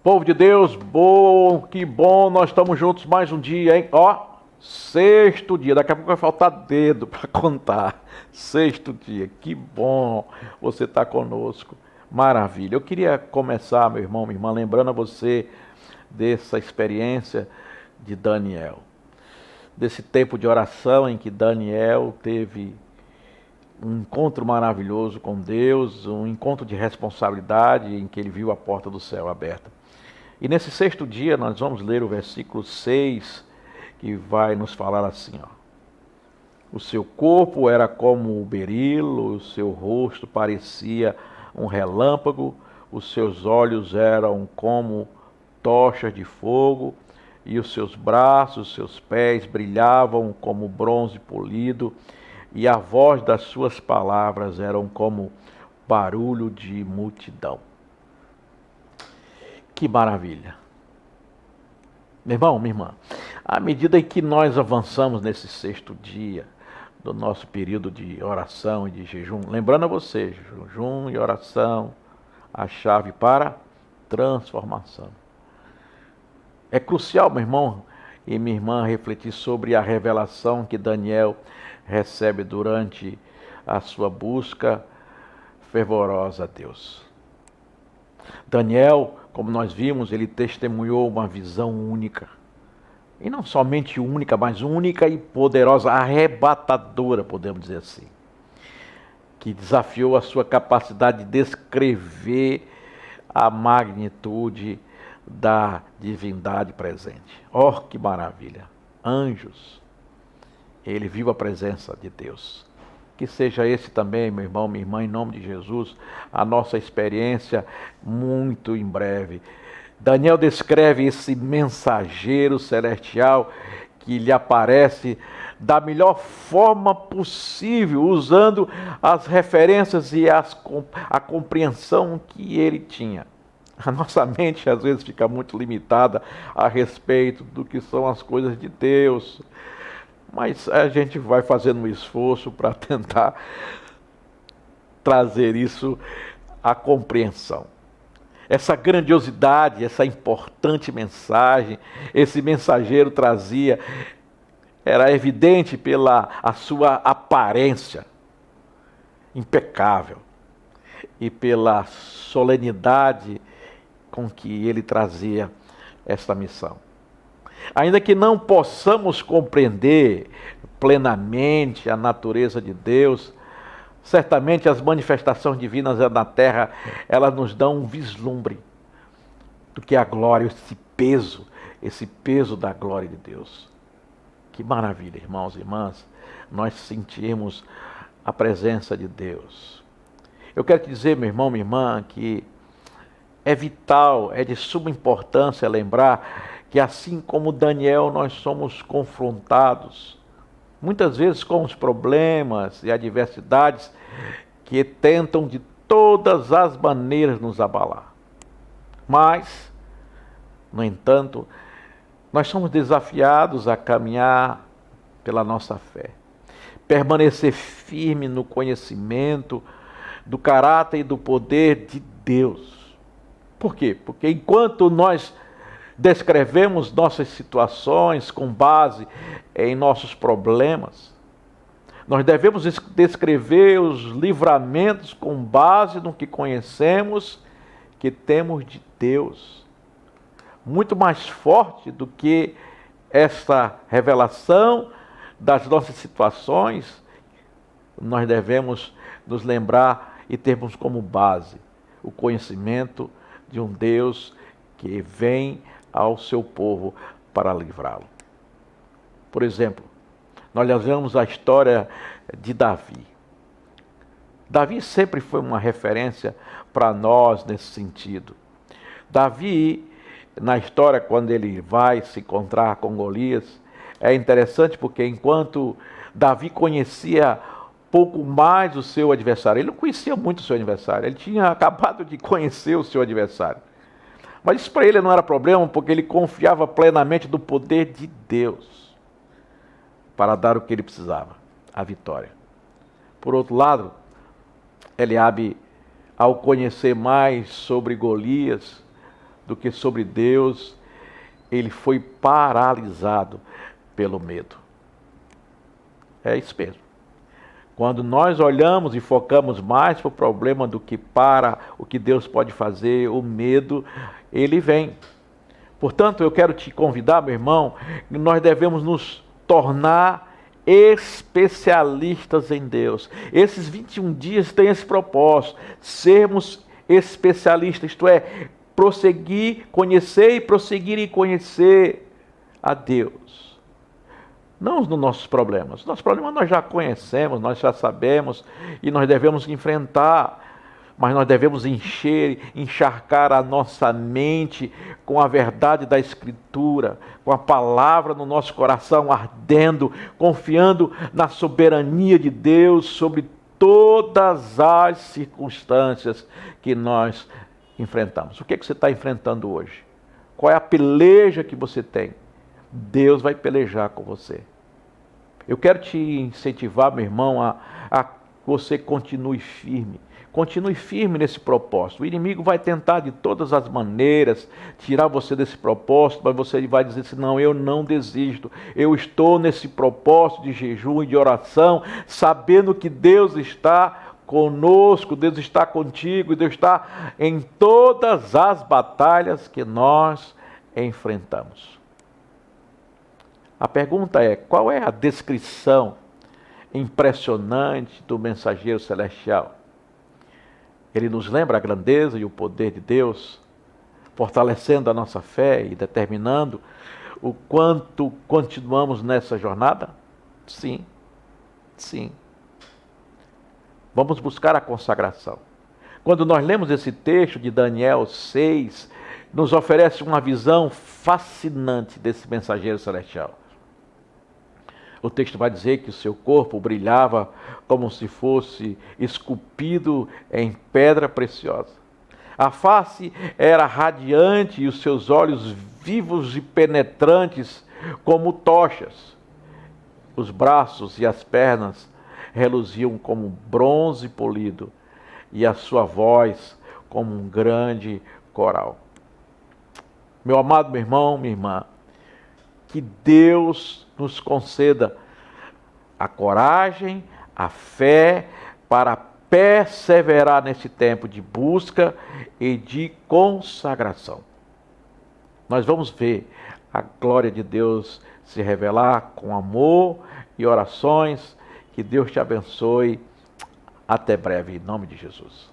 Povo de Deus, bom, que bom, nós estamos juntos mais um dia, hein? Ó, sexto dia, daqui a pouco vai faltar dedo para contar. Sexto dia, que bom você estar conosco, maravilha. Eu queria começar, meu irmão, minha irmã, lembrando a você dessa experiência de Daniel, desse tempo de oração em que Daniel teve um encontro maravilhoso com Deus, um encontro de responsabilidade em que ele viu a porta do céu aberta. E nesse sexto dia nós vamos ler o versículo 6, que vai nos falar assim, ó. O seu corpo era como o berilo, o seu rosto parecia um relâmpago, os seus olhos eram como tochas de fogo, e os seus braços, os seus pés brilhavam como bronze polido, e a voz das suas palavras eram como barulho de multidão. Que maravilha! Meu irmão, minha irmã, à medida em que nós avançamos nesse sexto dia do nosso período de oração e de jejum, lembrando a você, jejum e oração, a chave para transformação. É crucial, meu irmão e minha irmã, refletir sobre a revelação que Daniel recebe durante a sua busca fervorosa a Deus. Daniel, como nós vimos, ele testemunhou uma visão única. E não somente única, mas única e poderosa, arrebatadora, podemos dizer assim. Que desafiou a sua capacidade de descrever a magnitude da divindade presente. Oh, que maravilha! Anjos, ele viu a presença de Deus. Que seja esse também, meu irmão, minha irmã, em nome de Jesus, a nossa experiência muito em breve. Daniel descreve esse mensageiro celestial que lhe aparece da melhor forma possível, usando as referências e a compreensão que ele tinha. A nossa mente às vezes fica muito limitada a respeito do que são as coisas de Deus. Mas a gente vai fazendo um esforço para tentar trazer isso à compreensão. Essa grandiosidade, essa importante mensagem, esse mensageiro trazia, era evidente pela a sua aparência impecável e pela solenidade com que ele trazia esta missão. Ainda que não possamos compreender plenamente a natureza de Deus, certamente as manifestações divinas na terra, elas nos dão um vislumbre do que é a glória, esse peso da glória de Deus. Que maravilha, irmãos e irmãs, nós sentimos a presença de Deus. Eu quero te dizer, meu irmão, minha irmã, que é vital, é de suma importância lembrar que assim como Daniel, nós somos confrontados, muitas vezes com os problemas e adversidades que tentam de todas as maneiras nos abalar. Mas, no entanto, nós somos desafiados a caminhar pela nossa fé, permanecer firme no conhecimento do caráter e do poder de Deus. Por quê? Porque enquanto nós descrevemos nossas situações com base em nossos problemas, nós devemos descrever os livramentos com base no que conhecemos, que temos de Deus. Muito mais forte do que essa revelação das nossas situações, nós devemos nos lembrar e termos como base o conhecimento de um Deus que vem ao seu povo para livrá-lo. Por exemplo, nós olhamos a história de Davi. Davi sempre foi uma referência para nós nesse sentido. Davi, na história, quando ele vai se encontrar com Golias, é interessante porque enquanto Davi conhecia pouco mais o seu adversário, ele não conhecia muito o seu adversário, ele tinha acabado de conhecer o seu adversário. Mas isso para ele não era problema, porque ele confiava plenamente no poder de Deus para dar o que ele precisava, a vitória. Por outro lado, Eliabe, ao conhecer mais sobre Golias, do que sobre Deus, ele foi paralisado pelo medo. É isso mesmo. Quando nós olhamos e focamos mais para o problema do que para o que Deus pode fazer, o medo, ele vem. Portanto, eu quero te convidar, meu irmão, que nós devemos nos tornar especialistas em Deus. Esses 21 dias têm esse propósito, sermos especialistas, isto é, prosseguir, conhecer e prosseguir em conhecer a Deus. Não nos nossos problemas. Nossos problemas nós já conhecemos, nós já sabemos e nós devemos enfrentar. Mas nós devemos encharcar a nossa mente com a verdade da Escritura, com a palavra no nosso coração ardendo, confiando na soberania de Deus sobre todas as circunstâncias que nós enfrentamos. O que é que você está enfrentando hoje? Qual é a peleja que você tem? Deus vai pelejar com você. Eu quero te incentivar, meu irmão, a você continue firme. Continue firme nesse propósito. O inimigo vai tentar de todas as maneiras tirar você desse propósito, mas você vai dizer assim, não, eu não desisto. Eu estou nesse propósito de jejum e de oração, sabendo que Deus está conosco, Deus está contigo, Deus está em todas as batalhas que nós enfrentamos. A pergunta é, qual é a descrição impressionante do mensageiro celestial? Ele nos lembra a grandeza e o poder de Deus, fortalecendo a nossa fé e determinando o quanto continuamos nessa jornada? Sim, sim. Vamos buscar a consagração. Quando nós lemos esse texto de Daniel 6, nos oferece uma visão fascinante desse mensageiro celestial. O texto vai dizer que o seu corpo brilhava como se fosse esculpido em pedra preciosa. A face era radiante e os seus olhos vivos e penetrantes como tochas. Os braços e as pernas reluziam como bronze polido e a sua voz como um grande coral. Meu amado, meu irmão, minha irmã, que Deus nos conceda a coragem, a fé para perseverar nesse tempo de busca e de consagração. Nós vamos ver a glória de Deus se revelar com amor e orações. Que Deus te abençoe. Até breve, em nome de Jesus.